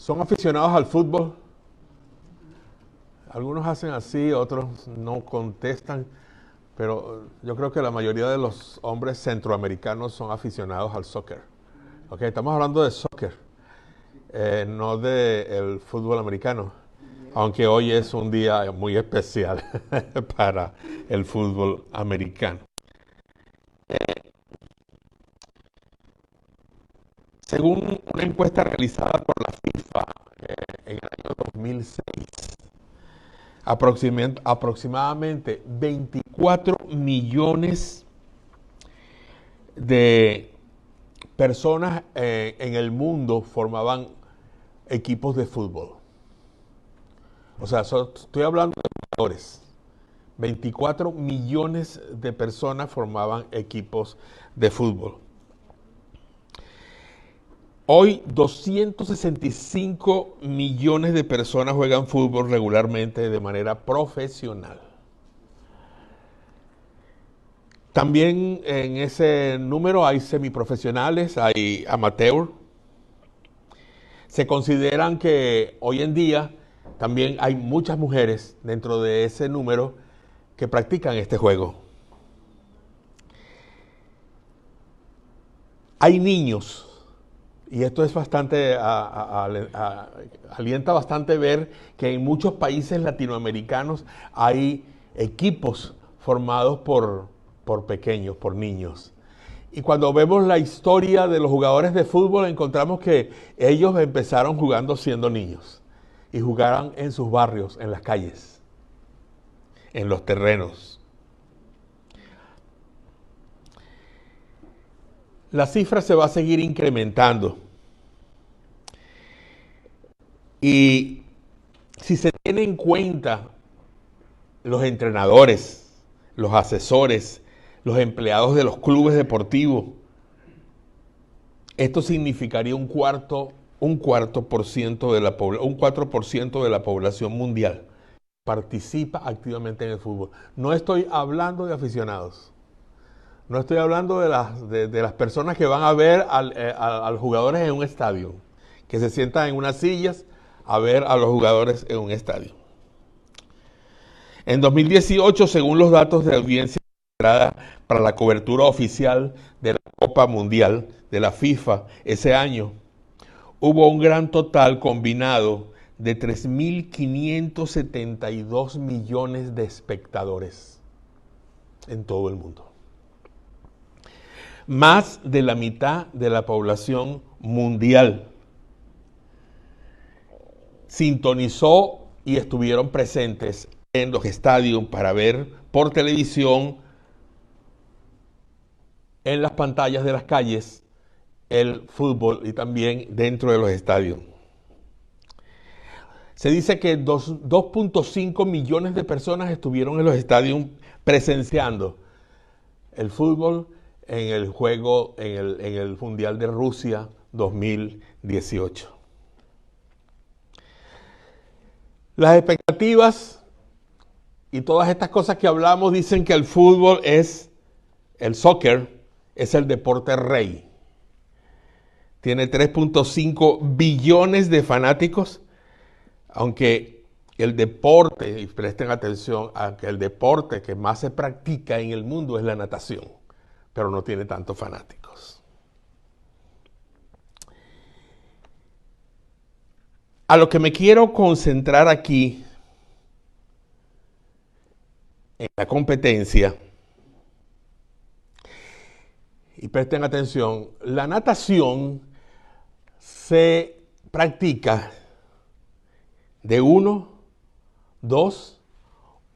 son aficionados al fútbol. Algunos hacen así, otros no contestan, pero yo creo que la mayoría de los hombres centroamericanos son aficionados al soccer. Okay, estamos hablando de soccer, no del fútbol americano, aunque hoy es un día muy especial para el fútbol americano. Según una encuesta realizada por la FIFA en el año 2006, aproximadamente 24 millones de personas en el mundo formaban equipos de fútbol. O sea, estoy hablando de jugadores. 24 millones de personas formaban equipos de fútbol. Hoy 265 millones de personas juegan fútbol regularmente de manera profesional. También en ese número hay semiprofesionales, hay amateur. Se consideran que hoy en día también hay muchas mujeres dentro de ese número que practican este juego. Hay niños, y esto es bastante, alienta bastante ver que en muchos países latinoamericanos hay equipos formados por pequeños, por niños. Y cuando vemos la historia de los jugadores de fútbol, encontramos que ellos empezaron jugando siendo niños y jugaban en sus barrios, en las calles, en los terrenos. La cifra se va a seguir incrementando. Y si se tiene en cuenta los entrenadores, los asesores, los empleados de los clubes deportivos, esto significaría un 4% de la población mundial participa activamente en el fútbol. No estoy hablando de aficionados. No estoy hablando de las personas que van a ver a los jugadores en un estadio, que se sientan en unas sillas a ver a los jugadores en un estadio. En 2018, según los datos de audiencia para la cobertura oficial de la Copa Mundial de la FIFA ese año, hubo un gran total combinado de 3.572 millones de espectadores en todo el mundo. Más de la mitad de la población mundial sintonizó y estuvieron presentes en los estadios para ver por televisión, en las pantallas de las calles, el fútbol y también dentro de los estadios. Se dice que 2.5 millones de personas estuvieron en los estadios presenciando el fútbol en el juego, en el Mundial de Rusia 2018. Las expectativas y todas estas cosas que hablamos dicen que el fútbol el soccer es el deporte rey. Tiene 3.5 billones de fanáticos, aunque el deporte, y presten atención, aunque el deporte que más se practica en el mundo es la natación, pero no tiene tantos fanáticos. A lo que me quiero concentrar aquí, en la competencia, y presten atención, la natación se practica de 1, 2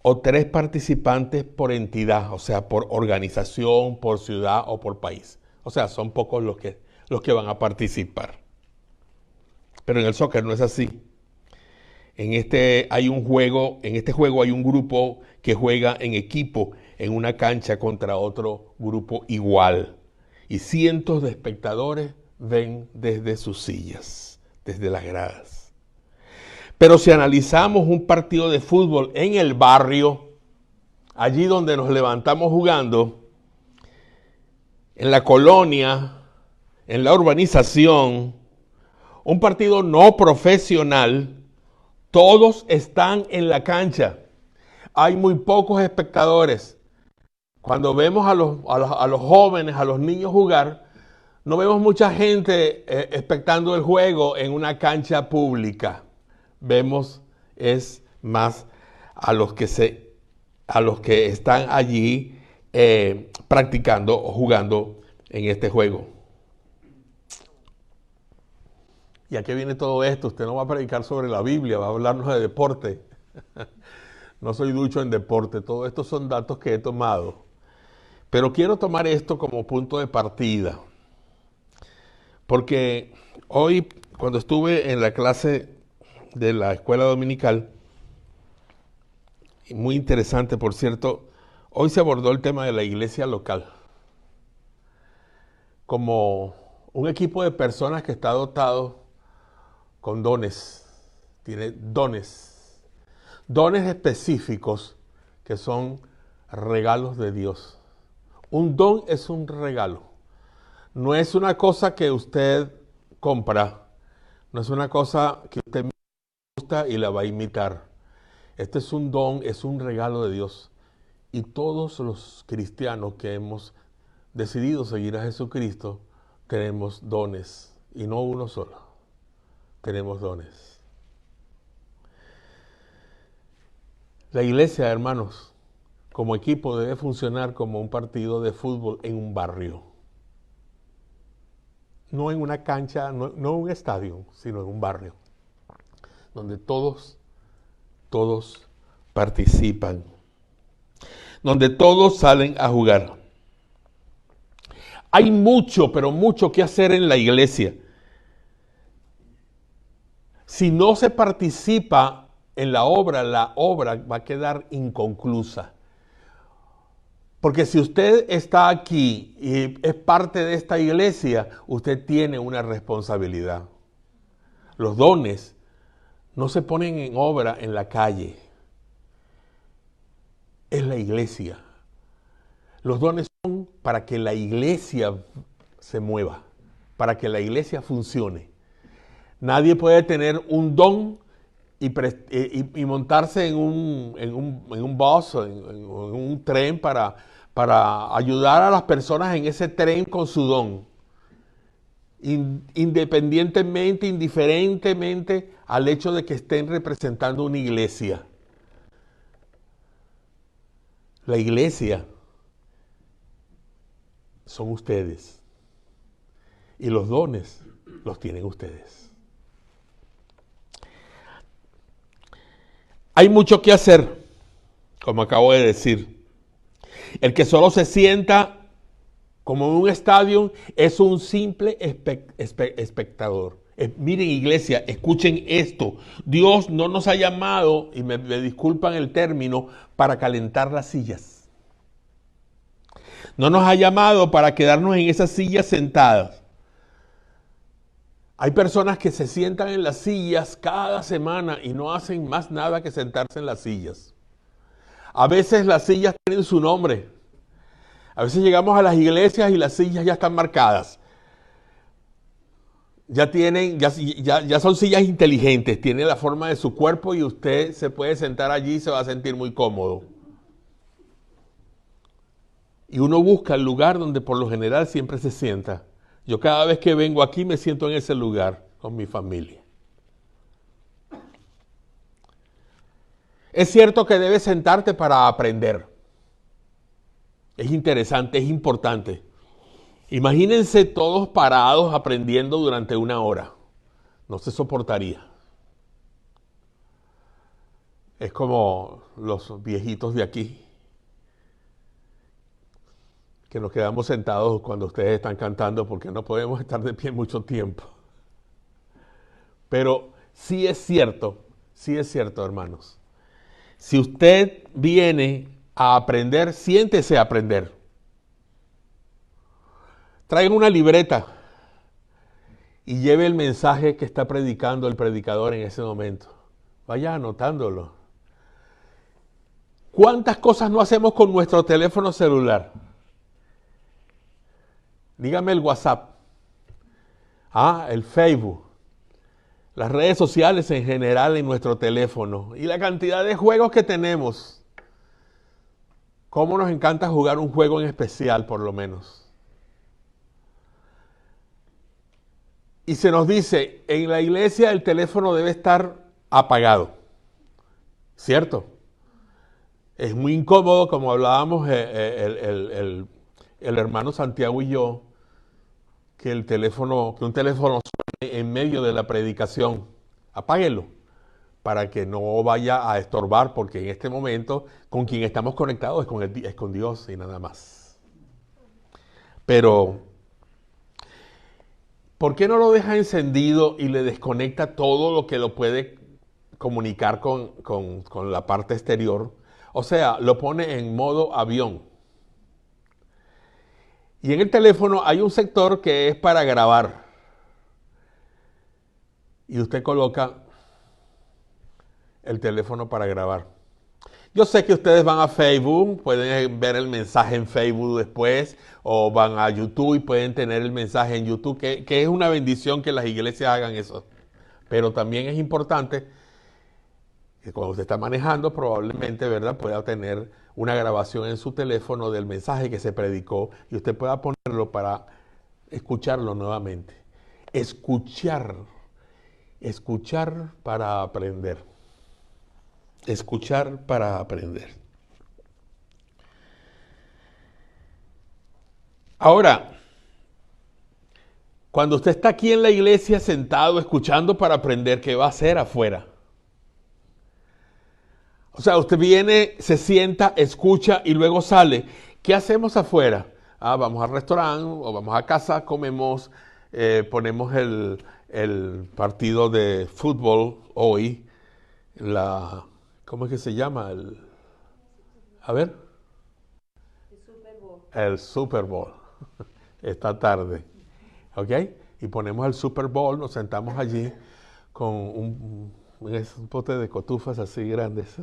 o 3 participantes por entidad, o sea, por organización, por ciudad o por país. O sea, son pocos los que van a participar. Pero en el soccer no es así. En este juego hay un grupo que juega en equipo en una cancha contra otro grupo igual. Y cientos de espectadores ven desde sus sillas, desde las gradas. Pero si analizamos un partido de fútbol en el barrio, allí donde nos levantamos jugando, en la colonia, en la urbanización Un partido no profesional, todos están en la cancha. Hay muy pocos espectadores. Cuando vemos a los jóvenes, a los niños jugar, no vemos mucha gente espectando el juego en una cancha pública. Vemos es más a los que están allí practicando o jugando en este juego. ¿Y a qué viene todo esto? Usted no va a predicar sobre la Biblia, va a hablarnos de deporte. No soy ducho en deporte, todo esto son datos que he tomado. Pero quiero tomar esto como punto de partida. Porque hoy, cuando estuve en la clase de la escuela dominical, muy interesante, por cierto, hoy se abordó el tema de la iglesia local. Como un equipo de personas que está dotado con dones, tiene dones específicos que son regalos de Dios. Un don es un regalo, no es una cosa que usted compra, no es una cosa que usted gusta y la va a imitar. Este es un don, es un regalo de Dios. Y todos los cristianos que hemos decidido seguir a Jesucristo tenemos dones, y no uno solo. Tenemos dones. La iglesia, hermanos, como equipo debe funcionar como un partido de fútbol en un barrio. No en una cancha, no en un estadio, sino en un barrio. Donde todos participan. Donde todos salen a jugar. Hay mucho, pero mucho que hacer en la iglesia. Si no se participa en la obra va a quedar inconclusa. Porque si usted está aquí y es parte de esta iglesia, usted tiene una responsabilidad. Los dones no se ponen en obra en la calle. Es la iglesia. Los dones son para que la iglesia se mueva, para que la iglesia funcione. Nadie puede tener un don y montarse en un bus, en un tren para ayudar a las personas en ese tren con su don. Indiferentemente al hecho de que estén representando una iglesia. La iglesia son ustedes. Y los dones los tienen ustedes. Hay mucho que hacer, como acabo de decir. El que solo se sienta como en un estadio es un simple espectador. Miren, iglesia, escuchen esto. Dios no nos ha llamado, y me disculpan el término, para calentar las sillas. No nos ha llamado para quedarnos en esas sillas sentadas. Hay personas que se sientan en las sillas cada semana y no hacen más nada que sentarse en las sillas. A veces las sillas tienen su nombre. A veces llegamos a las iglesias y las sillas ya están marcadas. Ya son sillas inteligentes, tiene la forma de su cuerpo y usted se puede sentar allí y se va a sentir muy cómodo. Y uno busca el lugar donde por lo general siempre se sienta. Yo cada vez que vengo aquí me siento en ese lugar con mi familia. Es cierto que debes sentarte para aprender. Es interesante, es importante. Imagínense todos parados aprendiendo durante una hora. No se soportaría. Es como los viejitos de aquí, que nos quedamos sentados cuando ustedes están cantando porque no podemos estar de pie mucho tiempo. Pero sí es cierto, hermanos. Si usted viene a aprender, siéntese a aprender. Traiga una libreta y lleve el mensaje que está predicando el predicador en ese momento. Vaya anotándolo. ¿Cuántas cosas no hacemos con nuestro teléfono celular? Dígame el WhatsApp. El Facebook. las redes sociales en general en nuestro teléfono y la cantidad de juegos que tenemos. ¿Cómo nos encanta jugar un juego en especial, por lo menos? Y se nos dice, en la iglesia el teléfono debe estar apagado. ¿Cierto? Es muy incómodo, como hablábamos el hermano Santiago y yo, que un teléfono suene en medio de la predicación. Apáguelo para que no vaya a estorbar, porque en este momento con quien estamos conectados es con Dios y nada más. Pero, ¿por qué no lo deja encendido y le desconecta todo lo que lo puede comunicar con la parte exterior? O sea, lo pone en modo avión. Y en el teléfono hay un sector que es para grabar. Y usted coloca el teléfono para grabar. Yo sé que ustedes van a Facebook, pueden ver el mensaje en Facebook después, o van a YouTube y pueden tener el mensaje en YouTube, que es una bendición que las iglesias hagan eso. Pero también es importante que cuando usted está manejando, probablemente, ¿verdad?, pueda tener una grabación en su teléfono del mensaje que se predicó y usted pueda ponerlo para escucharlo nuevamente. Escuchar para aprender. Escuchar para aprender. Ahora, cuando usted está aquí en la iglesia sentado escuchando para aprender, ¿qué va a hacer afuera? O sea, usted viene, se sienta, escucha y luego sale. ¿Qué hacemos afuera? Vamos al restaurante o vamos a casa, comemos, ponemos el partido de fútbol hoy, ¿cómo es que se llama? A ver. El Super Bowl. Esta tarde. ¿Ok? Y ponemos el Super Bowl, nos sentamos allí con un pote de cotufas así grandes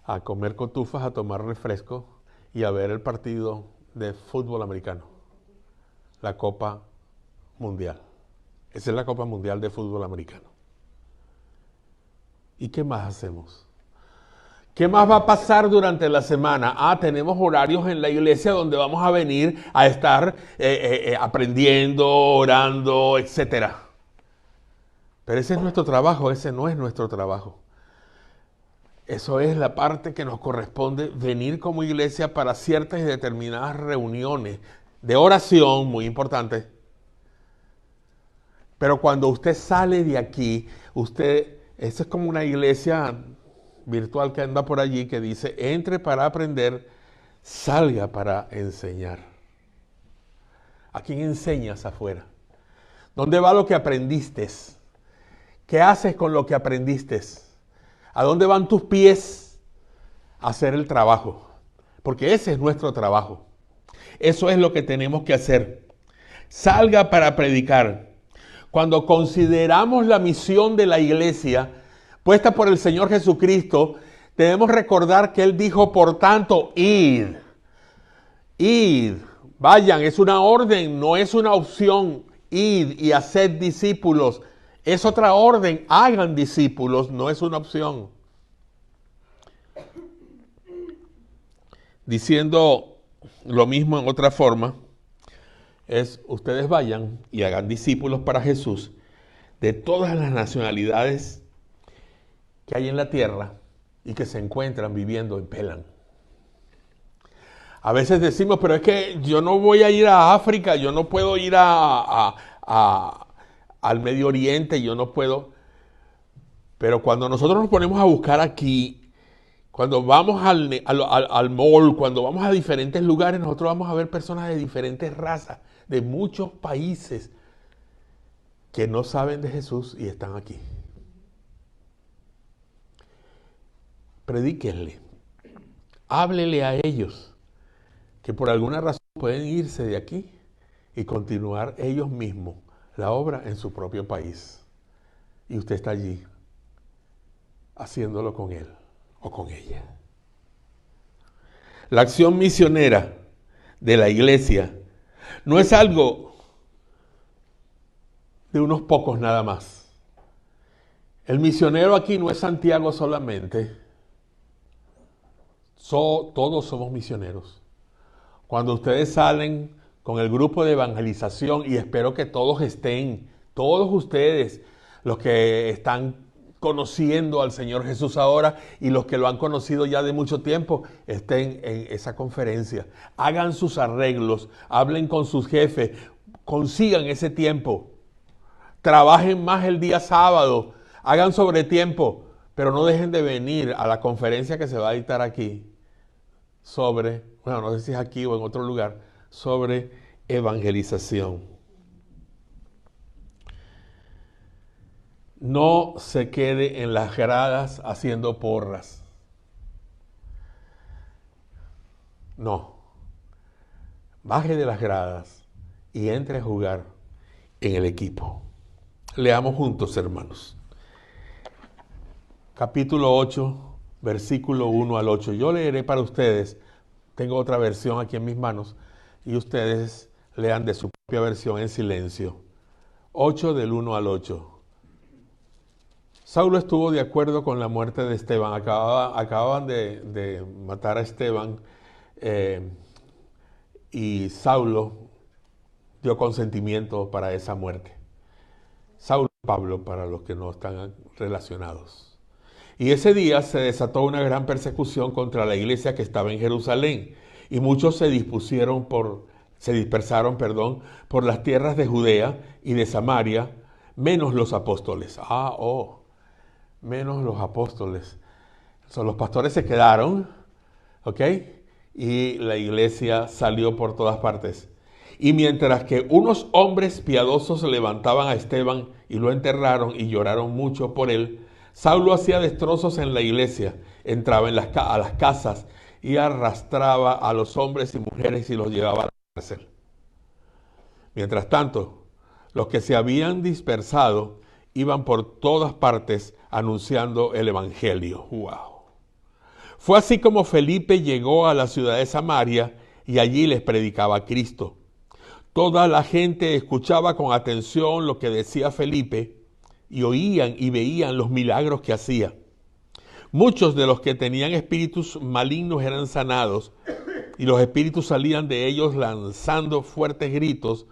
a comer cotufas, a tomar refresco y a ver el partido de fútbol americano, la Copa Mundial. Esa es la Copa Mundial de Fútbol Americano. ¿Y qué más hacemos? ¿Qué más va a pasar durante la semana? Tenemos horarios en la iglesia donde vamos a venir a estar aprendiendo, orando, etcétera. Pero ese es nuestro trabajo, ese no es nuestro trabajo. Eso es la parte que nos corresponde, venir como iglesia para ciertas y determinadas reuniones de oración, muy importante. Pero cuando usted sale de aquí, eso es como una iglesia virtual que anda por allí que dice, entre para aprender, salga para enseñar. ¿A quién enseñas afuera? ¿Dónde va lo que aprendiste? ¿Qué haces con lo que aprendiste? ¿A dónde van tus pies a hacer el trabajo? Porque ese es nuestro trabajo. Eso es lo que tenemos que hacer. Salga para predicar. Cuando consideramos la misión de la iglesia puesta por el Señor Jesucristo, debemos recordar que Él dijo, por tanto, id. Id. Vayan, es una orden, no es una opción. Id y haced discípulos. Es otra orden, hagan discípulos, no es una opción. Diciendo lo mismo en otra forma, es ustedes vayan y hagan discípulos para Jesús de todas las nacionalidades que hay en la tierra y que se encuentran viviendo en Pelan. A veces decimos, pero es que yo no voy a ir a África, yo no puedo ir al Medio Oriente, yo no puedo. Pero cuando nosotros nos ponemos a buscar aquí, cuando vamos al mall, cuando vamos a diferentes lugares, nosotros vamos a ver personas de diferentes razas, de muchos países, que no saben de Jesús y están aquí. Predíquenle, háblele a ellos, que por alguna razón pueden irse de aquí y continuar ellos mismos la obra en su propio país. Y usted está allí, haciéndolo con él o con ella. La acción misionera de la iglesia no es algo de unos pocos nada más. El misionero aquí no es Santiago solamente. Todos somos misioneros. Cuando ustedes salen con el grupo de evangelización, y espero que todos estén, todos ustedes, los que están conociendo al Señor Jesús ahora y los que lo han conocido ya de mucho tiempo, estén en esa conferencia. Hagan sus arreglos, hablen con sus jefes, consigan ese tiempo. Trabajen más el día sábado, hagan sobretiempo, pero no dejen de venir a la conferencia que se va a dictar aquí sobre, bueno, no sé si es aquí o en otro lugar, sobre evangelización. No se quede en las gradas haciendo porras. No. Baje de las gradas y entre a jugar en el equipo. Leamos juntos, hermanos. Capítulo 8, versículo 1 al 8. Yo leeré para ustedes. Tengo otra versión aquí en mis manos y ustedes lean de su propia versión en silencio. 8 del 1 al 8. Saulo estuvo de acuerdo con la muerte de Esteban. Acababan de matar a Esteban y Saulo dio consentimiento para esa muerte. Saulo y Pablo, para los que no están relacionados. Y ese día se desató una gran persecución contra la iglesia que estaba en Jerusalén, y muchos se dispersaron, por las tierras de Judea y de Samaria, menos los apóstoles. Menos los apóstoles. Los pastores se quedaron, ¿ok? Y la iglesia salió por todas partes. Y mientras que unos hombres piadosos levantaban a Esteban y lo enterraron y lloraron mucho por él, Saulo hacía destrozos en la iglesia, entraba a las casas y arrastraba a los hombres y mujeres y los llevaba a la cárcel. Mientras tanto, los que se habían dispersado iban por todas partes anunciando el evangelio. ¡Wow! Fue así como Felipe llegó a la ciudad de Samaria y allí les predicaba a Cristo. Toda la gente escuchaba con atención lo que decía Felipe y oían y veían los milagros que hacía. Muchos de los que tenían espíritus malignos eran sanados y los espíritus salían de ellos lanzando fuertes gritos.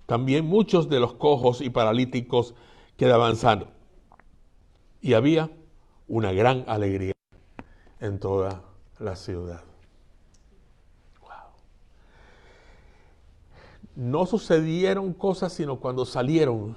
También muchos de los cojos y paralíticos quedaban sanos. Y había una gran alegría en toda la ciudad. No sucedieron cosas sino cuando salieron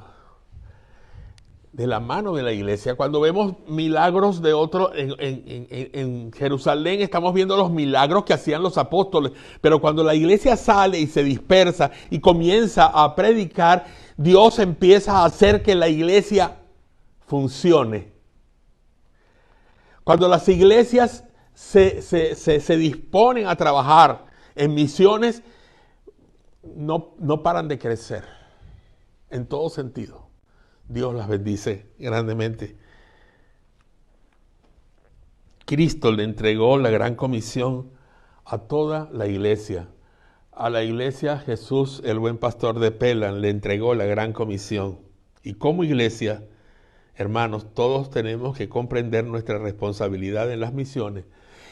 de la mano de la iglesia. Cuando vemos milagros de otros en Jerusalén, estamos viendo los milagros que hacían los apóstoles. Pero cuando la iglesia sale y se dispersa y comienza a predicar, Dios empieza a hacer que la iglesia funcione. Cuando las iglesias se disponen a trabajar en misiones, no paran de crecer en todo sentido. Dios las bendice grandemente. Cristo le entregó la gran comisión a toda la iglesia. A la iglesia Jesús, el buen pastor de Pelan, le entregó la gran comisión. Y como iglesia, hermanos, todos tenemos que comprender nuestra responsabilidad en las misiones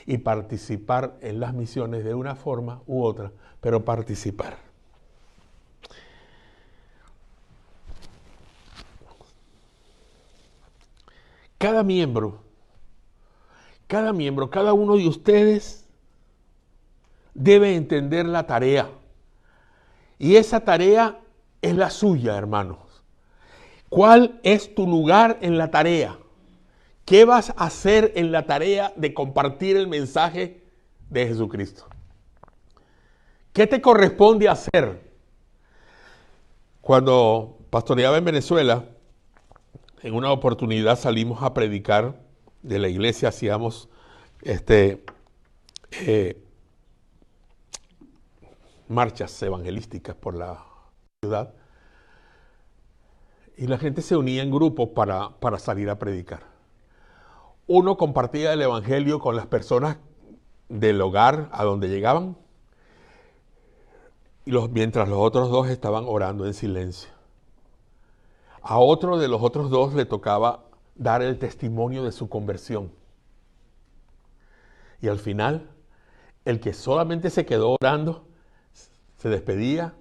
y participar en las misiones de una forma u otra, pero participar. Cada miembro, cada uno de ustedes debe entender la tarea. Y esa tarea es la suya, hermanos. ¿Cuál es tu lugar en la tarea? ¿Qué vas a hacer en la tarea de compartir el mensaje de Jesucristo? ¿Qué te corresponde hacer? Cuando pastoreaba en Venezuela, en una oportunidad salimos a predicar de la iglesia, hacíamos marchas evangelísticas por la ciudad y la gente se unía en grupos para salir a predicar. Uno compartía el evangelio con las personas del hogar a donde llegaban y mientras los otros dos estaban orando en silencio. A otro de los otros dos le tocaba dar el testimonio de su conversión. Y al final, el que solamente se quedó orando, se despedía,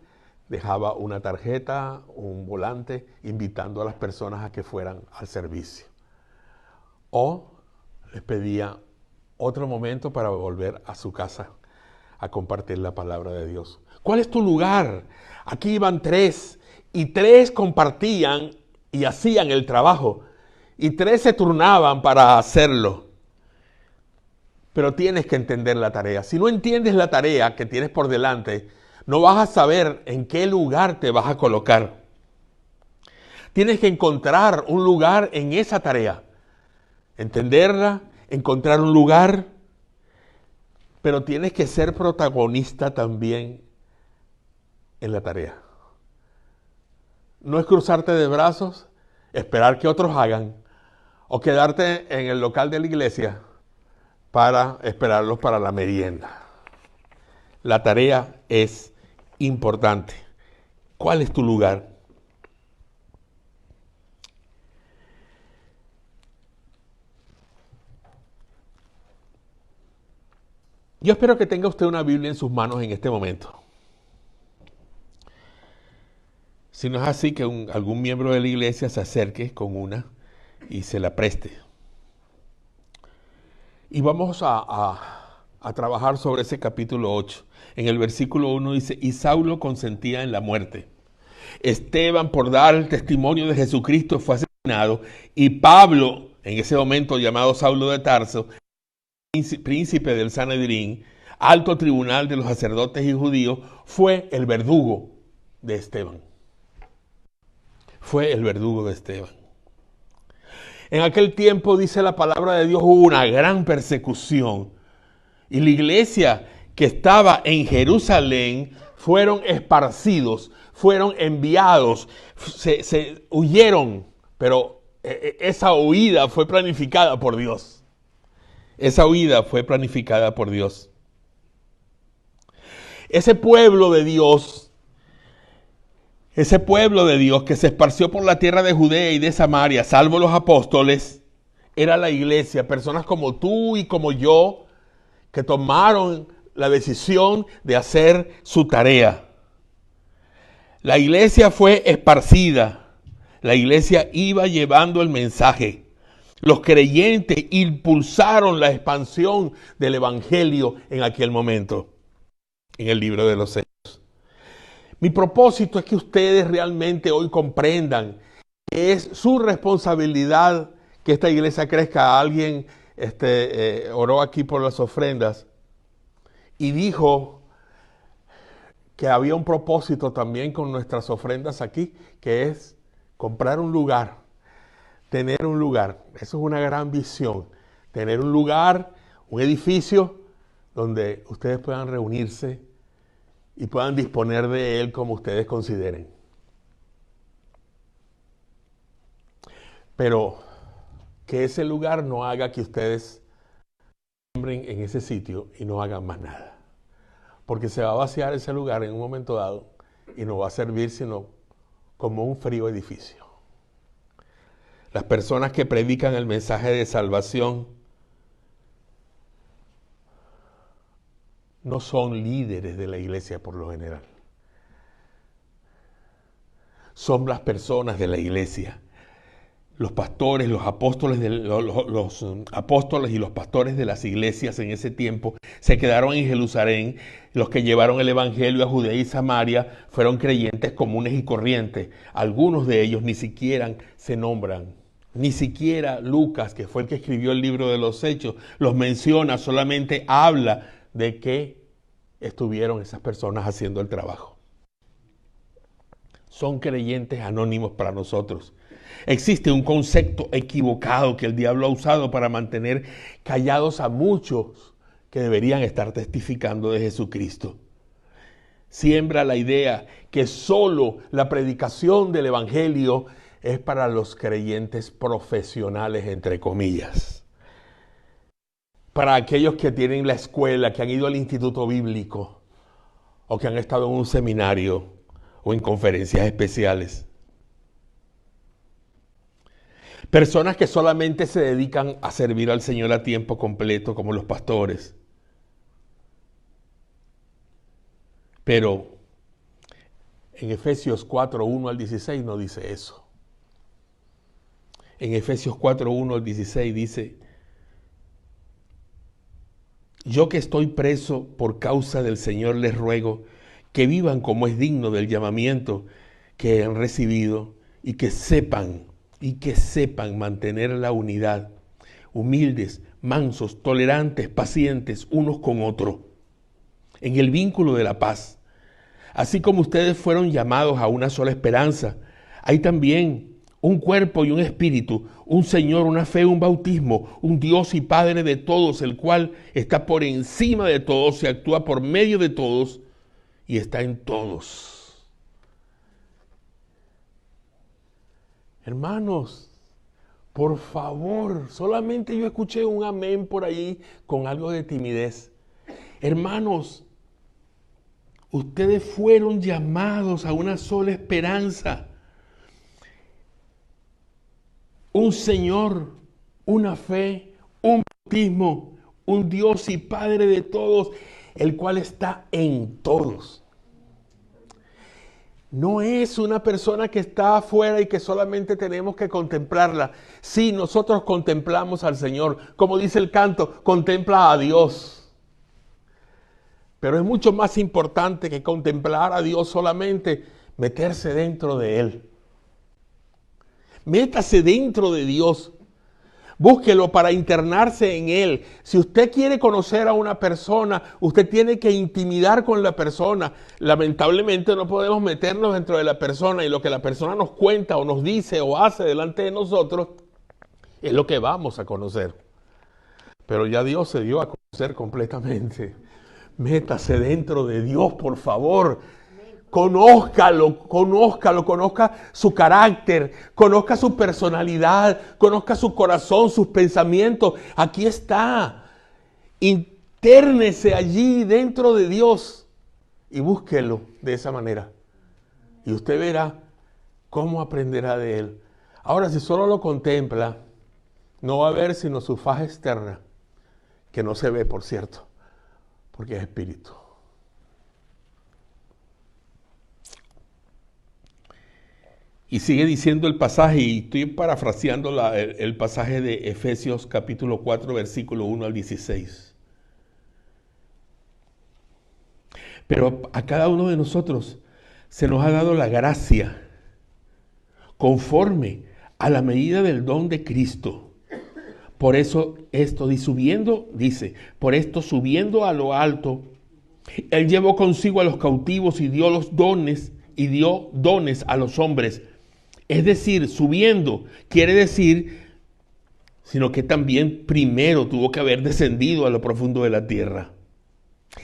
dejaba una tarjeta, un volante, invitando a las personas a que fueran al servicio. O les pedía otro momento para volver a su casa a compartir la palabra de Dios. ¿Cuál es tu lugar? Aquí iban 3 y 3 compartían y hacían el trabajo y 3 se turnaban para hacerlo. Pero tienes que entender la tarea. Si no entiendes la tarea que tienes por delante, no vas a saber en qué lugar te vas a colocar. Tienes que encontrar un lugar en esa tarea. Entenderla, encontrar un lugar, pero tienes que ser protagonista también en la tarea. No es cruzarte de brazos, esperar que otros hagan, o quedarte en el local de la iglesia para esperarlos para la merienda. La tarea es importante. ¿Cuál es tu lugar? Yo espero que tenga usted una Biblia en sus manos en este momento. Si no es así, que algún miembro de la iglesia se acerque con una y se la preste. Y vamos a trabajar sobre ese capítulo 8. En el versículo 1 dice, y Saulo consentía en la muerte. Esteban, por dar el testimonio de Jesucristo, fue asesinado. Y Pablo, en ese momento llamado Saulo de Tarso, príncipe del Sanedrín, alto tribunal de los sacerdotes y judíos, fue el verdugo de Esteban. Fue el verdugo de Esteban. En aquel tiempo, dice la palabra de Dios, hubo una gran persecución. Y la iglesia que estaba en Jerusalén fueron esparcidos, fueron enviados, se huyeron. Pero esa huida fue planificada por Dios. Esa huida fue planificada por Dios. Ese pueblo de Dios que se esparció por la tierra de Judea y de Samaria, salvo los apóstoles, era la iglesia, personas como tú y como yo, que tomaron la decisión de hacer su tarea. La iglesia fue esparcida, la iglesia iba llevando el mensaje. Los creyentes impulsaron la expansión del evangelio en aquel momento, en el libro de los Hechos. Mi propósito es que ustedes realmente hoy comprendan que es su responsabilidad que esta iglesia crezca. Alguien oró aquí por las ofrendas y dijo que había un propósito también con nuestras ofrendas aquí, que es comprar un lugar, tener un lugar. Eso es una gran visión, tener un lugar, un edificio donde ustedes puedan reunirse y puedan disponer de él como ustedes consideren. Pero que ese lugar no haga que ustedes siembren en ese sitio y no hagan más nada. Porque se va a vaciar ese lugar en un momento dado y no va a servir sino como un frío edificio. Las personas que predican el mensaje de salvación no son líderes de la iglesia por lo general. Son las personas de la iglesia. Los pastores, los apóstoles y los pastores de las iglesias en ese tiempo se quedaron en Jerusalén. Los que llevaron el evangelio a Judea y Samaria fueron creyentes comunes y corrientes. Algunos de ellos ni siquiera se nombran. Ni siquiera Lucas, que fue el que escribió el libro de los Hechos, los menciona, solamente habla de que estuvieron esas personas haciendo el trabajo. Son creyentes anónimos para nosotros. Existe un concepto equivocado que el diablo ha usado para mantener callados a muchos que deberían estar testificando de Jesucristo. Siembra la idea que solo la predicación del evangelio es para los creyentes profesionales, entre comillas. Para aquellos que tienen la escuela, que han ido al instituto bíblico o que han estado en un seminario o en conferencias especiales. Personas que solamente se dedican a servir al Señor a tiempo completo, como los pastores. Pero en Efesios 4, 1 al 16 no dice eso. En Efesios 4, 1 al 16 dice: yo que estoy preso por causa del Señor les ruego que vivan como es digno del llamamiento que han recibido y que sepan mantener la unidad, humildes, mansos, tolerantes, pacientes unos con otros, en el vínculo de la paz. Así como ustedes fueron llamados a una sola esperanza, hay también un cuerpo y un espíritu, un Señor, una fe, un bautismo, un Dios y Padre de todos, el cual está por encima de todos y actúa por medio de todos y está en todos. Hermanos, por favor, solamente yo escuché un amén por ahí con algo de timidez. Hermanos, ustedes fueron llamados a una sola esperanza. Un Señor, una fe, un bautismo, un Dios y Padre de todos, el cual está en todos. No es una persona que está afuera y que solamente tenemos que contemplarla. Sí, nosotros contemplamos al Señor. Como dice el canto, contempla a Dios. Pero es mucho más importante que contemplar a Dios solamente, meterse dentro de Él. Métase dentro de Dios. Búsquelo para internarse en Él. Si usted quiere conocer a una persona, usted tiene que intimidar con la persona. Lamentablemente no podemos meternos dentro de la persona y lo que la persona nos cuenta o nos dice o hace delante de nosotros es lo que vamos a conocer. Pero ya Dios se dio a conocer completamente. Métase dentro de Dios, por favor. Conózcalo, conozca su carácter, conozca su personalidad, conozca su corazón, sus pensamientos. Aquí está. Intérnese allí dentro de Dios y búsquelo de esa manera. Y usted verá cómo aprenderá de Él. Ahora, si solo lo contempla, no va a ver sino su faz externa, que no se ve, por cierto, porque es espíritu. Y sigue diciendo el pasaje, y estoy parafraseando el pasaje de Efesios capítulo 4, versículo 1 al 16. Pero a cada uno de nosotros se nos ha dado la gracia conforme a la medida del don de Cristo. Por eso por esto subiendo a lo alto, Él llevó consigo a los cautivos y dio dones a los hombres. Es decir, subiendo, quiere decir, sino que también primero tuvo que haber descendido a lo profundo de la tierra.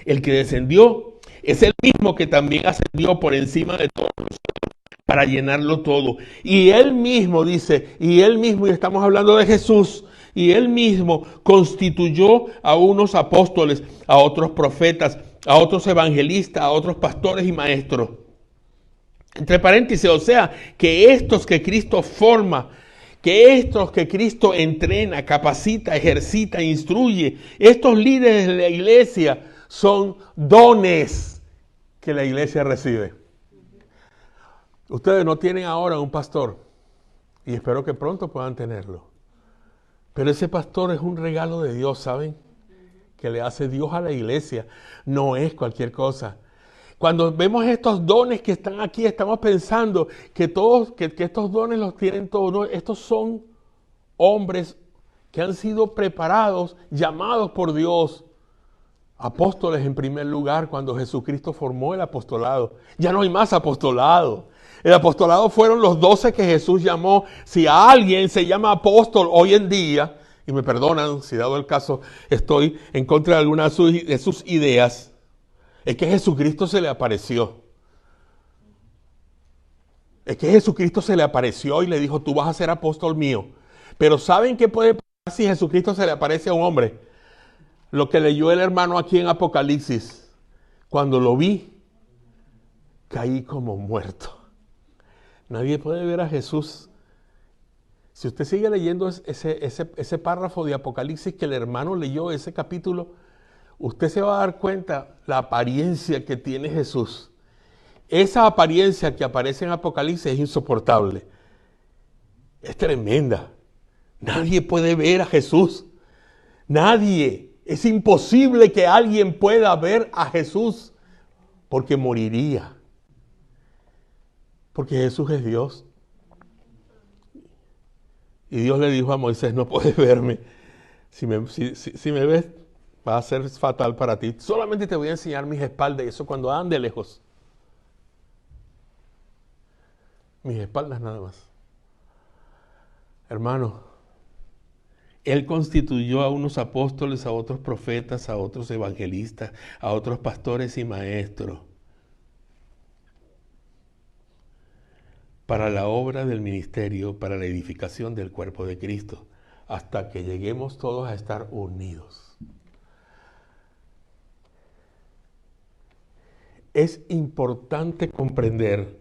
El que descendió es el mismo que también ascendió por encima de todos para llenarlo todo. Y Él mismo dice, y estamos hablando de Jesús, y Él mismo constituyó a unos apóstoles, a otros profetas, a otros evangelistas, a otros pastores y maestros. Entre paréntesis, o sea, que estos que Cristo forma, que estos que Cristo entrena, capacita, ejercita, instruye, estos líderes de la iglesia son dones que la iglesia recibe. Ustedes no tienen ahora un pastor y espero que pronto puedan tenerlo. Pero ese pastor es un regalo de Dios, ¿saben? Que le hace Dios a la iglesia. No es cualquier cosa. Cuando vemos estos dones que están aquí, estamos pensando que estos dones los tienen todos. No, estos son hombres que han sido preparados, llamados por Dios. Apóstoles en primer lugar, cuando Jesucristo formó el apostolado. Ya no hay más apostolado. El apostolado fueron los 12 que Jesús llamó. Si a alguien se llama apóstol hoy en día, y me perdonan si dado el caso estoy en contra de algunas de sus ideas, es que Jesucristo se le apareció. Es que Jesucristo se le apareció y le dijo, tú vas a ser apóstol mío. Pero ¿saben qué puede pasar si Jesucristo se le aparece a un hombre? Lo que leyó el hermano aquí en Apocalipsis. Cuando lo vi, caí como muerto. Nadie puede ver a Jesús Si usted sigue leyendo ese párrafo de Apocalipsis que el hermano leyó, ese capítulo, usted se va a dar cuenta la apariencia que tiene Jesús. Esa apariencia que aparece en Apocalipsis es insoportable. Es tremenda. Nadie puede ver a Jesús. Nadie. Es imposible que alguien pueda ver a Jesús porque moriría. Porque Jesús es Dios. Y Dios le dijo a Moisés, no puedes verme. Si me ves, va a ser fatal para ti. Solamente te voy a enseñar mis espaldas. Y eso cuando andan de lejos. Mis espaldas nada más. Hermano, Él constituyó a unos apóstoles, a otros profetas, a otros evangelistas, a otros pastores y maestros para la obra del ministerio, para la edificación del cuerpo de Cristo, hasta que lleguemos todos a estar unidos. Es importante comprender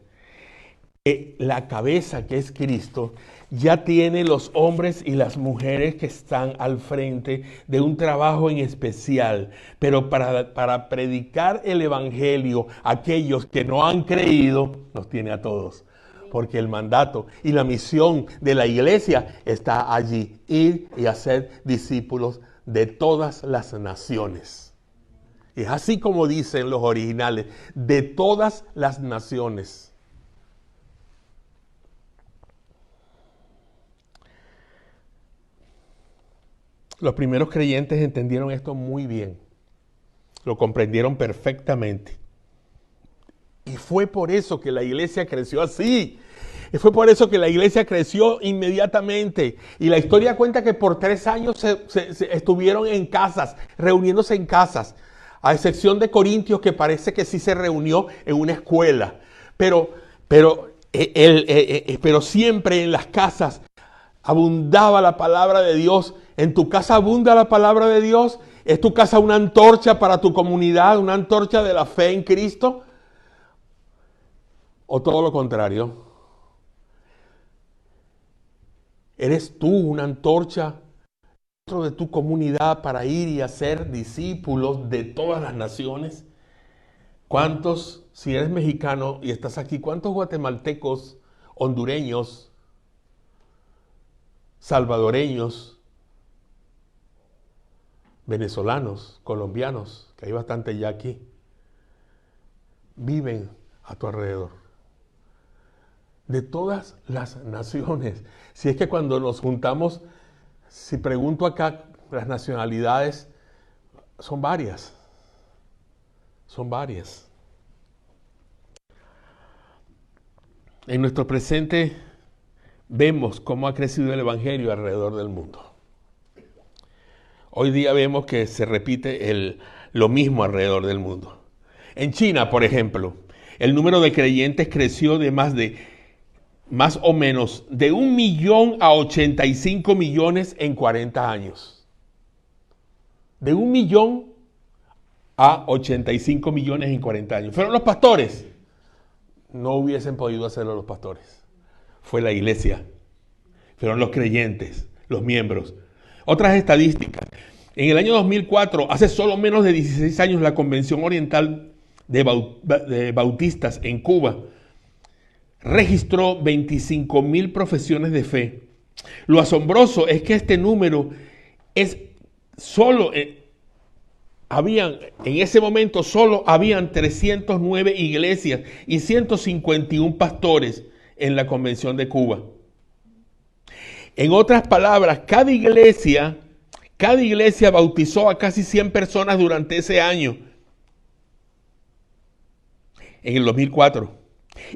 que la cabeza, que es Cristo, ya tiene los hombres y las mujeres que están al frente de un trabajo en especial, pero para predicar el evangelio a aquellos que no han creído, los tiene a todos. Porque el mandato y la misión de la iglesia está allí, ir y hacer discípulos de todas las naciones. Y es así como dicen los originales, de todas las naciones. Los primeros creyentes entendieron esto muy bien, lo comprendieron perfectamente. Y fue por eso que la iglesia creció así. Y fue por eso que la iglesia creció inmediatamente. Y la historia cuenta que por 3 años se estuvieron en casas, reuniéndose en casas. A excepción de Corintios, que parece que sí se reunió en una escuela. Pero siempre en las casas abundaba la palabra de Dios. ¿En tu casa abunda la palabra de Dios? ¿Es tu casa una antorcha para tu comunidad, una antorcha de la fe en Cristo? ¿O todo lo contrario? ¿Eres tú una antorcha dentro de tu comunidad para ir y hacer discípulos de todas las naciones? ¿Cuántos, si eres mexicano y estás aquí, cuántos guatemaltecos, hondureños, salvadoreños, venezolanos, colombianos, que hay bastante ya aquí, viven a tu alrededor? De todas las naciones. Si es que cuando nos juntamos, si pregunto acá, las nacionalidades son varias. Son varias. En nuestro presente vemos cómo ha crecido el evangelio alrededor del mundo. Hoy día vemos que se repite lo mismo alrededor del mundo. En China, por ejemplo, el número de creyentes creció de más o menos de 1 millón a 85 millones en 40 años. De 1 millón a 85 millones en 40 años. ¿Fueron los pastores? No hubiesen podido hacerlo los pastores. Fue la iglesia. Fueron los creyentes, los miembros. Otras estadísticas. En el año 2004, hace solo menos de 16 años, la Convención Oriental de Bautistas en Cuba registró 25,000 profesiones de fe. Lo asombroso es que este número es solo, en ese momento solo habían 309 iglesias y 151 pastores en la Convención de Cuba. En otras palabras, cada iglesia bautizó a casi 100 personas durante ese año. En el 2004.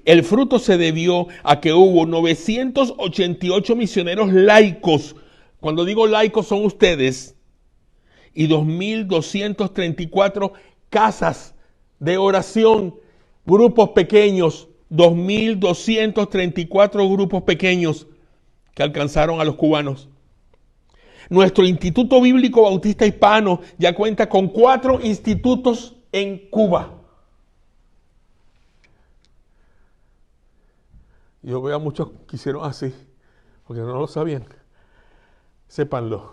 El fruto se debió a que hubo 988 misioneros laicos. Cuando digo laicos son ustedes. Y 2,234 casas de oración, grupos pequeños. 2,234 grupos pequeños que alcanzaron a los cubanos. Nuestro Instituto Bíblico Bautista Hispano ya cuenta con 4 institutos en Cuba. Yo veo a muchos que hicieron así, porque no lo sabían. Sépanlo.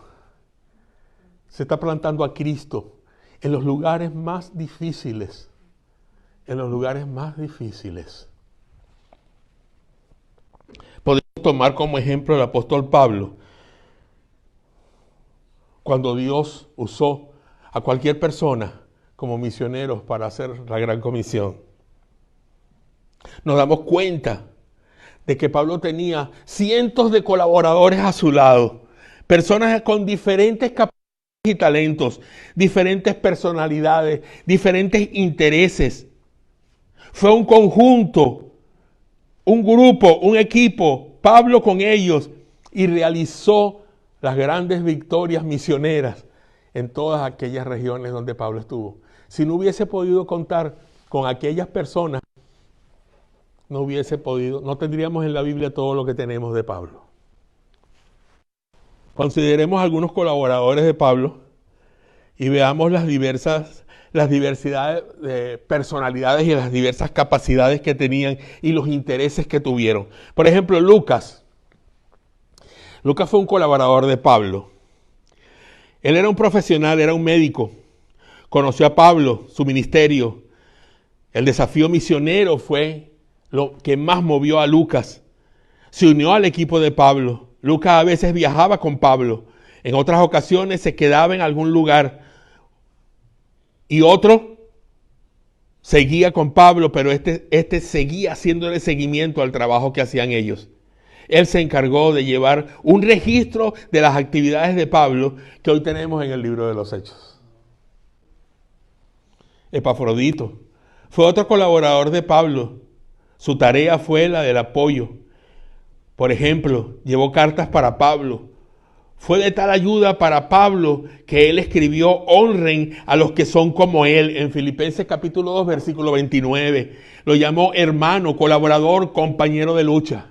Se está plantando a Cristo en los lugares más difíciles. En los lugares más difíciles. Podemos tomar como ejemplo el apóstol Pablo. Cuando Dios usó a cualquier persona como misioneros para hacer la gran comisión. Nos damos cuenta de que Pablo tenía cientos de colaboradores a su lado, personas con diferentes capacidades y talentos, diferentes personalidades, diferentes intereses. Fue un conjunto, un grupo, un equipo, Pablo con ellos, y realizó las grandes victorias misioneras en todas aquellas regiones donde Pablo estuvo. Si no hubiese podido contar con aquellas personas, no tendríamos en la Biblia todo lo que tenemos de Pablo. Consideremos algunos colaboradores de Pablo y veamos las diversidades de personalidades y las diversas capacidades que tenían y los intereses que tuvieron. Por ejemplo, Lucas. Lucas fue un colaborador de Pablo. Él era un profesional, era un médico. Conoció a Pablo, su ministerio. El desafío misionero fue lo que más movió a Lucas. Se unió al equipo de Pablo. Lucas a veces viajaba con Pablo. En otras ocasiones se quedaba en algún lugar. Y otro seguía con Pablo, pero este seguía haciéndole seguimiento al trabajo que hacían ellos. Él se encargó de llevar un registro de las actividades de Pablo que hoy tenemos en el libro de los Hechos. Epafrodito fue otro colaborador de Pablo. Su tarea fue la del apoyo. Por ejemplo, llevó cartas para Pablo. Fue de tal ayuda para Pablo que él escribió: honren a los que son como él, en Filipenses capítulo 2, versículo 29. Lo llamó hermano, colaborador, compañero de lucha.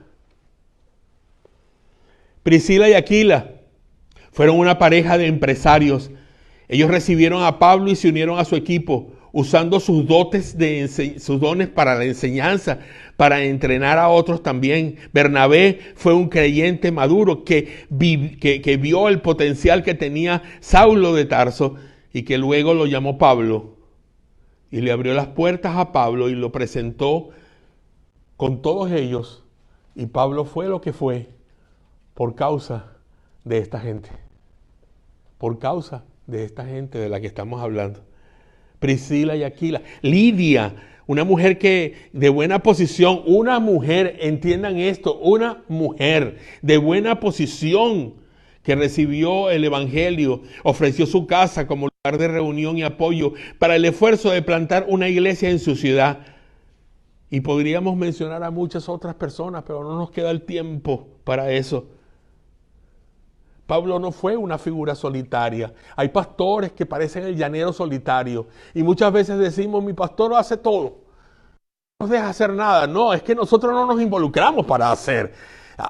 Priscila y Aquila fueron una pareja de empresarios. Ellos recibieron a Pablo y se unieron a su equipo, usando sus dones para la enseñanza, para entrenar a otros también. Bernabé fue un creyente maduro que vio el potencial que tenía Saulo de Tarso y que luego lo llamó Pablo y le abrió las puertas a Pablo y lo presentó con todos ellos. Y Pablo fue lo que fue por causa de esta gente. Por causa de esta gente de la que estamos hablando. Priscila y Aquila. Lidia, una mujer que de buena posición, una mujer, entiendan esto, una mujer de buena posición que recibió el evangelio, ofreció su casa como lugar de reunión y apoyo para el esfuerzo de plantar una iglesia en su ciudad. Y podríamos mencionar a muchas otras personas, pero no nos queda el tiempo para eso. Pablo no fue una figura solitaria. Hay pastores que parecen el llanero solitario. Y muchas veces decimos, mi pastor hace todo. No nos deja hacer nada. No, es que nosotros no nos involucramos para hacer.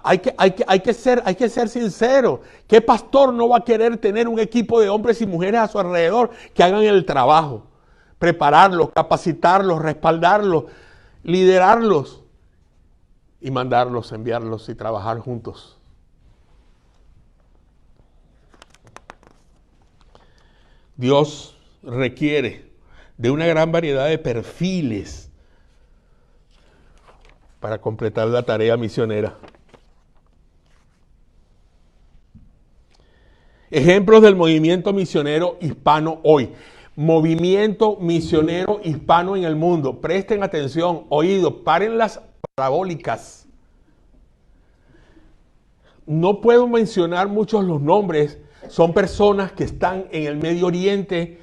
Hay que ser sincero. ¿Qué pastor no va a querer tener un equipo de hombres y mujeres a su alrededor que hagan el trabajo? Prepararlos, capacitarlos, respaldarlos, liderarlos y mandarlos, enviarlos y trabajar juntos. Dios requiere de una gran variedad de perfiles para completar la tarea misionera. Ejemplos del movimiento misionero hispano hoy. Movimiento misionero hispano en el mundo. Presten atención, oído, paren las parabólicas. No puedo mencionar muchos los nombres. Son personas que están en el Medio Oriente,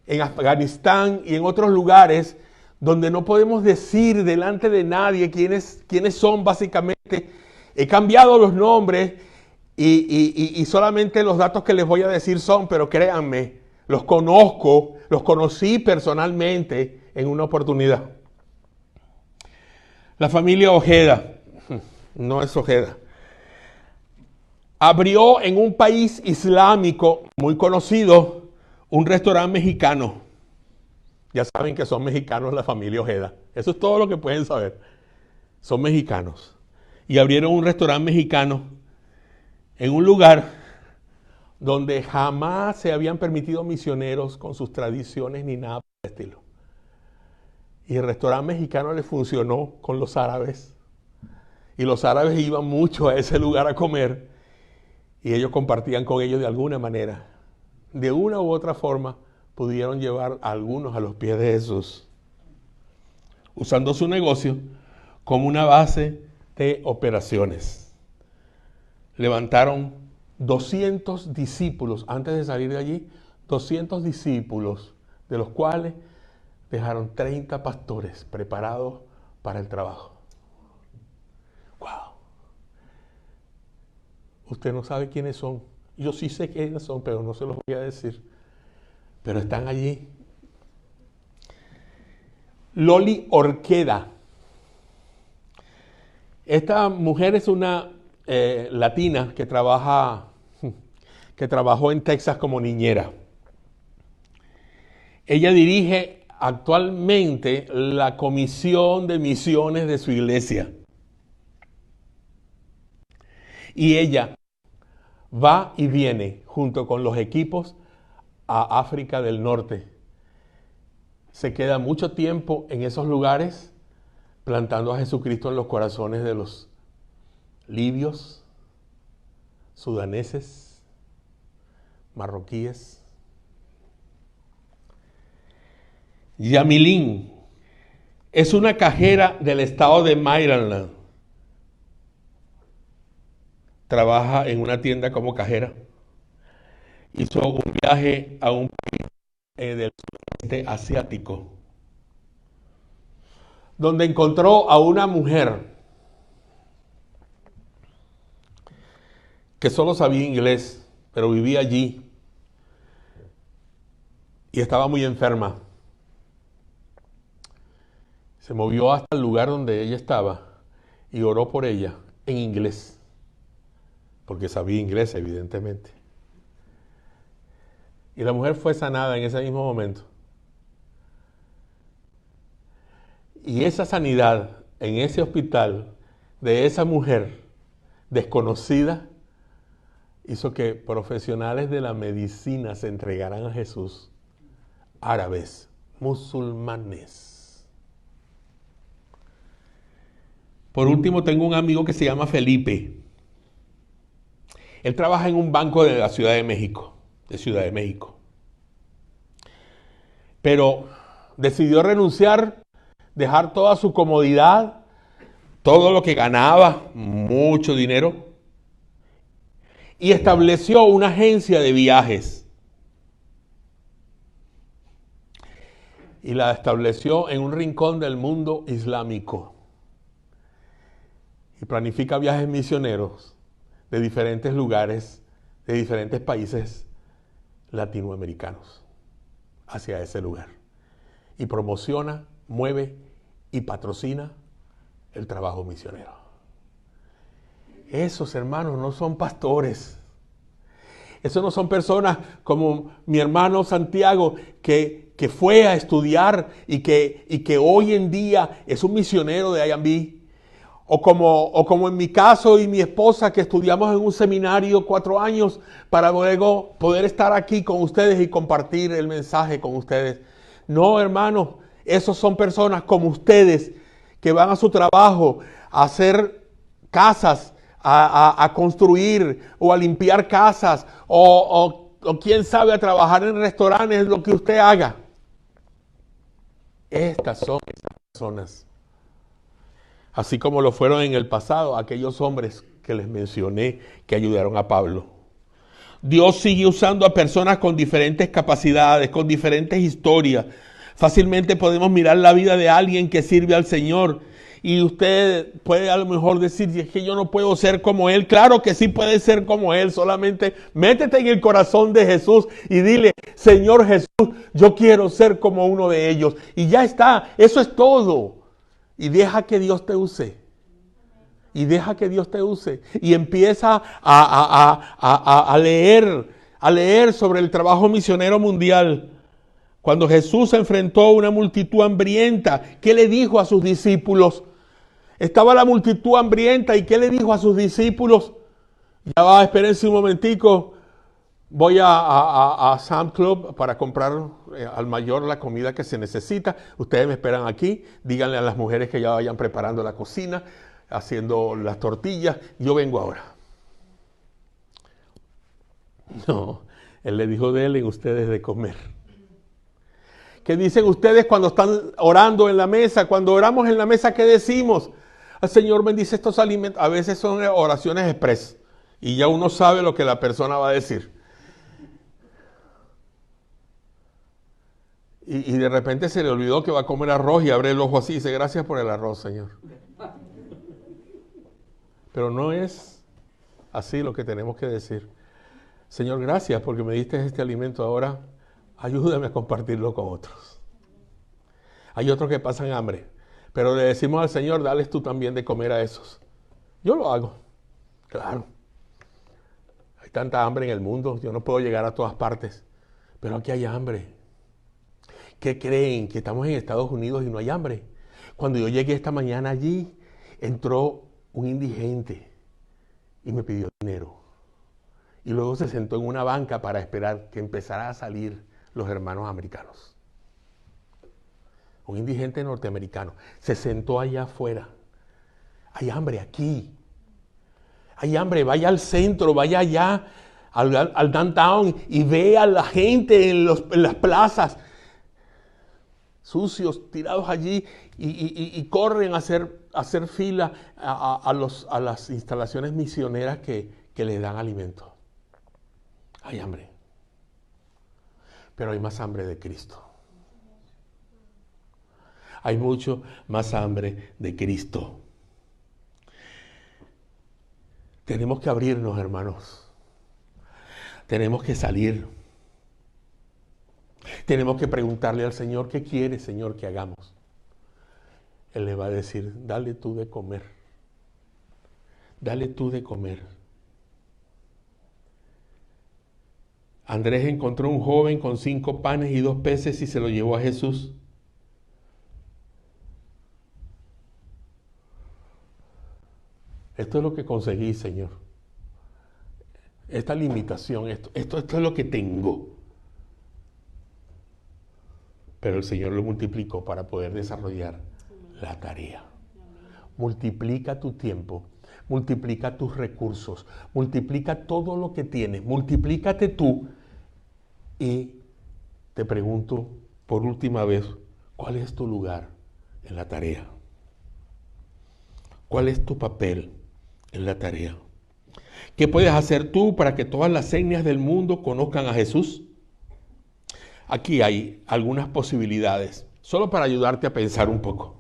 en Afganistán y en otros lugares donde no podemos decir delante de nadie quiénes son básicamente. He cambiado los nombres y solamente los datos que les voy a decir son, pero créanme, los conozco, los conocí personalmente en una oportunidad. La familia Ojeda, no es Ojeda, abrió en un país islámico muy conocido un restaurante mexicano. Ya saben que son mexicanos la familia Ojeda. Eso es todo lo que pueden saber. Son mexicanos. Y abrieron un restaurante mexicano en un lugar donde jamás se habían permitido misioneros con sus tradiciones ni nada por el estilo. Y el restaurante mexicano le funcionó con los árabes. Y los árabes iban mucho a ese lugar a comer. Y ellos compartían con ellos de alguna manera. De una u otra forma pudieron llevar a algunos a los pies de Jesús, usando su negocio como una base de operaciones. Levantaron 200 discípulos antes de salir de allí, 200 discípulos, de los cuales dejaron 30 pastores preparados para el trabajo. ¡Wow! Usted no sabe quiénes son. Yo sí sé quiénes son, pero no se los voy a decir. Pero están allí. Loli Orqueda. Esta mujer es una latina que trabajó en Texas como niñera. Ella dirige actualmente la comisión de misiones de su iglesia. Y ella va y viene junto con los equipos a África del Norte. Se queda mucho tiempo en esos lugares plantando a Jesucristo en los corazones de los libios, sudaneses, marroquíes. Yamilín es una cajera del estado de Maryland. Trabaja en una tienda como cajera. Hizo un viaje a un país del sudeste asiático, donde encontró a una mujer que solo sabía inglés, pero vivía allí y estaba muy enferma. Se movió hasta el lugar donde ella estaba y oró por ella en inglés, porque sabía inglés, evidentemente. Y la mujer fue sanada en ese mismo momento. Y esa sanidad en ese hospital de esa mujer desconocida hizo que profesionales de la medicina se entregaran a Jesús, árabes, musulmanes. Por último, tengo un amigo que se llama Felipe. Él trabaja en un banco de la Ciudad de México, Pero decidió renunciar, dejar toda su comodidad, todo lo que ganaba, mucho dinero, y estableció una agencia de viajes. Y la estableció en un rincón del mundo islámico. Y planifica viajes misioneros de diferentes lugares, de diferentes países latinoamericanos hacia ese lugar. Y promociona, mueve y patrocina el trabajo misionero. Esos hermanos no son pastores. Esos no son personas como mi hermano Santiago que fue a estudiar y que hoy en día es un misionero de I&B. O como en mi caso y mi esposa que estudiamos en un seminario 4 años para luego poder estar aquí con ustedes y compartir el mensaje con ustedes. No, hermanos, esos son personas como ustedes que van a su trabajo a hacer casas, a construir o a limpiar casas o quién sabe a trabajar en restaurantes, lo que usted haga. Estas son esas personas. Así como lo fueron en el pasado aquellos hombres que les mencioné que ayudaron a Pablo. Dios sigue usando a personas con diferentes capacidades, con diferentes historias. Fácilmente podemos mirar la vida de alguien que sirve al Señor y usted puede a lo mejor decir, es que yo no puedo ser como él. Claro que sí puede ser como él, solamente métete en el corazón de Jesús y dile, Señor Jesús, yo quiero ser como uno de ellos. Y ya está, eso es todo. Y deja que Dios te use. Y deja que Dios te use. Y empieza a leer sobre el trabajo misionero mundial. Cuando Jesús se enfrentó a una multitud hambrienta, ¿qué le dijo a sus discípulos? Estaba la multitud hambrienta y ¿qué le dijo a sus discípulos? Ya va, espérense un momentico. Voy a Sam's Club para comprar al mayor la comida que se necesita. Ustedes me esperan aquí. Díganle a las mujeres que ya vayan preparando la cocina, haciendo las tortillas. Yo vengo ahora. No, él le dijo, denle ustedes de comer. ¿Qué dicen ustedes cuando están orando en la mesa? Cuando oramos en la mesa, ¿qué decimos? El Señor bendice estos alimentos. A veces son oraciones express y ya uno sabe lo que la persona va a decir. Y de repente se le olvidó que va a comer arroz y abre el ojo así y dice, gracias por el arroz, Señor. Pero no es así lo que tenemos que decir. Señor, gracias porque me diste este alimento ahora. Ayúdame a compartirlo con otros. Hay otros que pasan hambre, pero le decimos al Señor, dales tú también de comer a esos. Yo lo hago, claro. Hay tanta hambre en el mundo, yo no puedo llegar a todas partes, pero aquí hay hambre. ¿Qué creen? Que estamos en Estados Unidos y no hay hambre. Cuando yo llegué esta mañana allí, entró un indigente y me pidió dinero. Y luego se sentó en una banca para esperar que empezaran a salir los hermanos americanos. Un indigente norteamericano se sentó allá afuera. Hay hambre aquí. Hay hambre, vaya al centro, vaya allá al downtown y ve a la gente en las plazas sucios, tirados allí y corren a hacer fila a las instalaciones misioneras que les dan alimento. Hay hambre. Pero hay más hambre de Cristo. Hay mucho más hambre de Cristo. Tenemos que abrirnos, hermanos. Tenemos que salir. Tenemos que preguntarle al Señor, ¿qué quiere, Señor, que hagamos? Él le va a decir, dale tú de comer. Dale tú de comer. Andrés encontró un joven con 5 panes y 2 peces y se lo llevó a Jesús. Esto es lo que conseguí, Señor. Esta limitación, esto es lo que tengo. Pero el Señor lo multiplicó para poder desarrollar la tarea. Multiplica tu tiempo, multiplica tus recursos, multiplica todo lo que tienes, multiplícate tú. Y te pregunto por última vez, ¿cuál es tu lugar en la tarea? ¿Cuál es tu papel en la tarea? ¿Qué puedes hacer tú para que todas las etnias del mundo conozcan a Jesús? Aquí hay algunas posibilidades, solo para ayudarte a pensar un poco.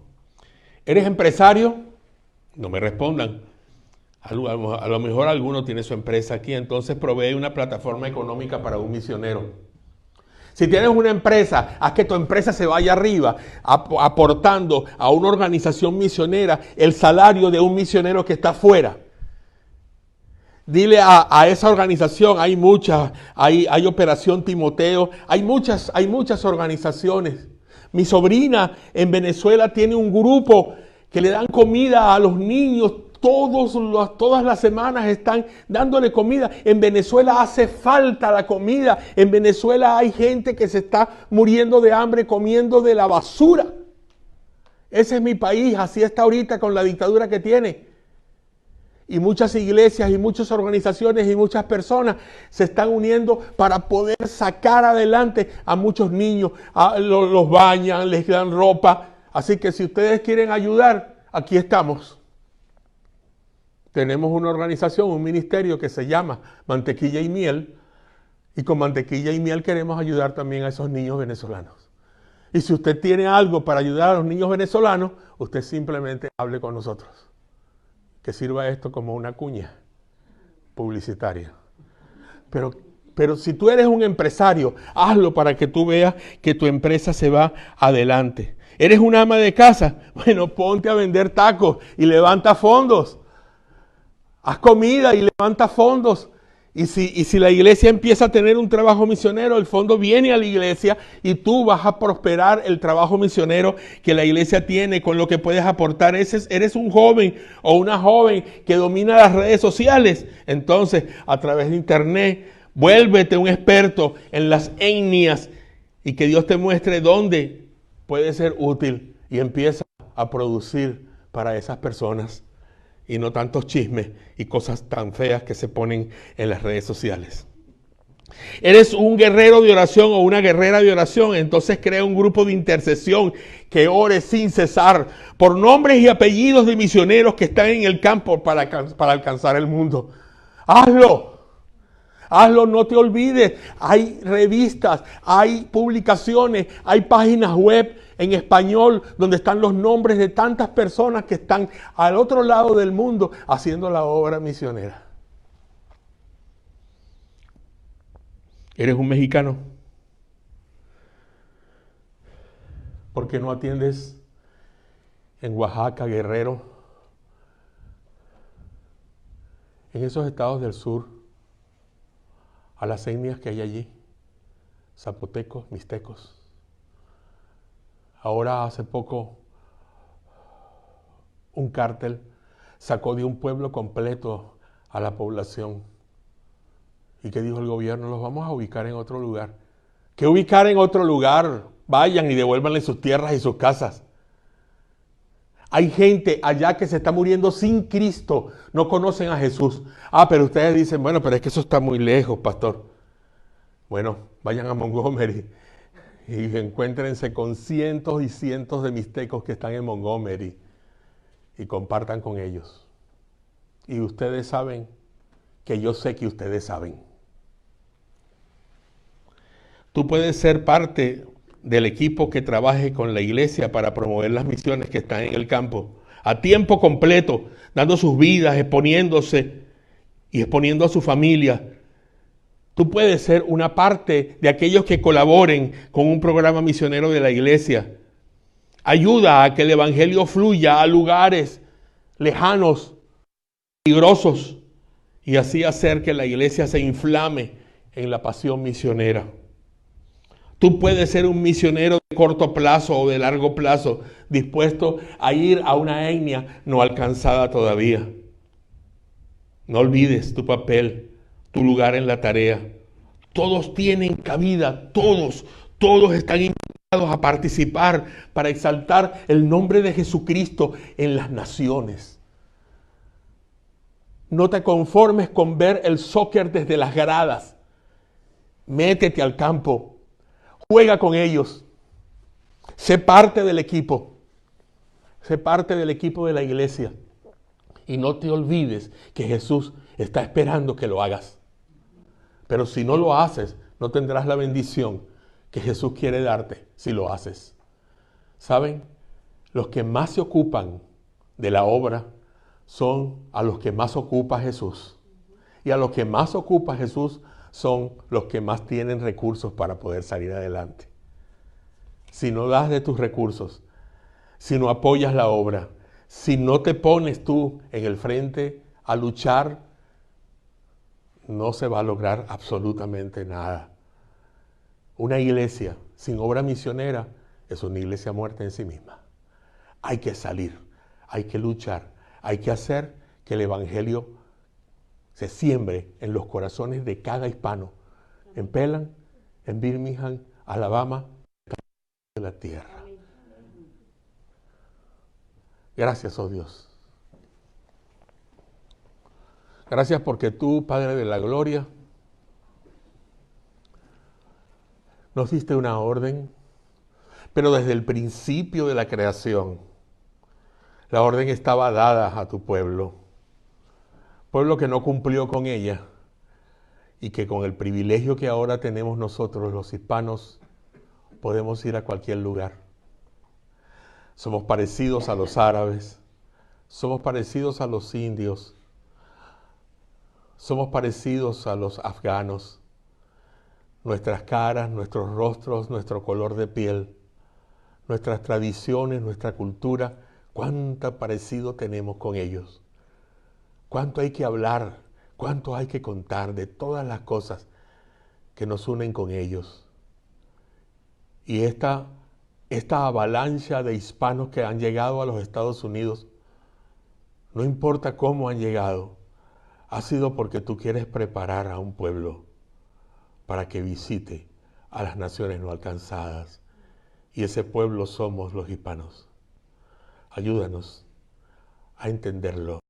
¿Eres empresario? No me respondan. A lo mejor alguno tiene su empresa aquí, entonces provee una plataforma económica para un misionero. Si tienes una empresa, haz que tu empresa se vaya arriba, aportando a una organización misionera el salario de un misionero que está afuera. Dile a esa organización, hay muchas, hay Operación Timoteo, hay muchas organizaciones. Mi sobrina en Venezuela tiene un grupo que le dan comida a los niños. Todas las semanas están dándole comida. En Venezuela hace falta la comida. En Venezuela hay gente que se está muriendo de hambre comiendo de la basura. Ese es mi país, así está ahorita con la dictadura que tiene. Y muchas iglesias y muchas organizaciones y muchas personas se están uniendo para poder sacar adelante a muchos niños. Los bañan, les dan ropa. Así que si ustedes quieren ayudar, aquí estamos. Tenemos una organización, un ministerio que se llama Mantequilla y Miel. Y con Mantequilla y Miel queremos ayudar también a esos niños venezolanos. Y si usted tiene algo para ayudar a los niños venezolanos, usted simplemente hable con nosotros. Que sirva esto como una cuña publicitaria. Pero si tú eres un empresario, hazlo para que tú veas que tu empresa se va adelante. ¿Eres una ama de casa? Bueno, ponte a vender tacos y levanta fondos. Haz comida y levanta fondos. Y si la iglesia empieza a tener un trabajo misionero, el fondo viene a la iglesia y tú vas a prosperar el trabajo misionero que la iglesia tiene con lo que puedes aportar. Eres un joven o una joven que domina las redes sociales. Entonces, a través de internet, vuélvete un experto en las etnias y que Dios te muestre dónde puede ser útil y empieza a producir para esas personas. Y no tantos chismes y cosas tan feas que se ponen en las redes sociales. Eres un guerrero de oración o una guerrera de oración, entonces crea un grupo de intercesión que ore sin cesar por nombres y apellidos de misioneros que están en el campo para alcanzar el mundo. Hazlo. Hazlo, no te olvides. Hay revistas, hay publicaciones, hay páginas web en español donde están los nombres de tantas personas que están al otro lado del mundo haciendo la obra misionera. ¿Eres un mexicano? ¿Por qué no atiendes en Oaxaca, Guerrero, en esos estados del sur, a las etnias que hay allí? Zapotecos, mixtecos. Ahora hace poco un cártel sacó de un pueblo completo a la población. ¿Y qué dijo el gobierno? Los vamos a ubicar en otro lugar. ¿Qué ubicar en otro lugar? Vayan y devuélvanle sus tierras y sus casas. Hay gente allá que se está muriendo sin Cristo. No conocen a Jesús. Pero ustedes dicen, bueno, pero es que eso está muy lejos, pastor. Bueno, vayan a Montgomery y encuéntrense con cientos y cientos de mixtecos que están en Montgomery y compartan con ellos. Y ustedes saben que yo sé que ustedes saben. Tú puedes ser parte del equipo que trabaje con la iglesia para promover las misiones que están en el campo, a tiempo completo, dando sus vidas, exponiéndose y exponiendo a su familia. Tú puedes ser una parte de aquellos que colaboren con un programa misionero de la iglesia. Ayuda a que el evangelio fluya a lugares lejanos, peligrosos, y así hacer que la iglesia se inflame en la pasión misionera. Tú puedes ser un misionero de corto plazo o de largo plazo, dispuesto a ir a una etnia no alcanzada todavía. No olvides tu papel, tu lugar en la tarea. Todos tienen cabida, todos están invitados a participar para exaltar el nombre de Jesucristo en las naciones. No te conformes con ver el soccer desde las gradas. Métete al campo, juega con ellos, sé parte del equipo, sé parte del equipo de la iglesia. Y no te olvides que Jesús está esperando que lo hagas. Pero si no lo haces, no tendrás la bendición que Jesús quiere darte si lo haces. ¿Saben? Los que más se ocupan de la obra son a los que más ocupa Jesús. Y a los que más ocupa Jesús son los que más tienen recursos para poder salir adelante. Si no das de tus recursos, si no apoyas la obra, si no te pones tú en el frente a luchar, no se va a lograr absolutamente nada. Una iglesia sin obra misionera es una iglesia muerta en sí misma. Hay que salir, hay que luchar, hay que hacer que el evangelio se siembre en los corazones de cada hispano, en Pelan, en Birmingham, Alabama, en la tierra. Gracias, oh Dios. Gracias porque tú, Padre de la Gloria, nos diste una orden, pero desde el principio de la creación, la orden estaba dada a tu pueblo que no cumplió con ella y que con el privilegio que ahora tenemos nosotros los hispanos, podemos ir a cualquier lugar. Somos parecidos a los árabes, somos parecidos a los indios, somos parecidos a los afganos. Nuestras caras, nuestros rostros, nuestro color de piel, nuestras tradiciones, nuestra cultura, cuánto parecido tenemos con ellos. Cuánto hay que hablar, ¿Cuánto hay que contar de todas las cosas que nos unen con ellos? Y esta avalancha de hispanos que han llegado a los Estados Unidos, no importa cómo han llegado, ha sido porque tú quieres preparar a un pueblo para que visite a las naciones no alcanzadas. Y ese pueblo somos los hispanos. Ayúdanos a entenderlo.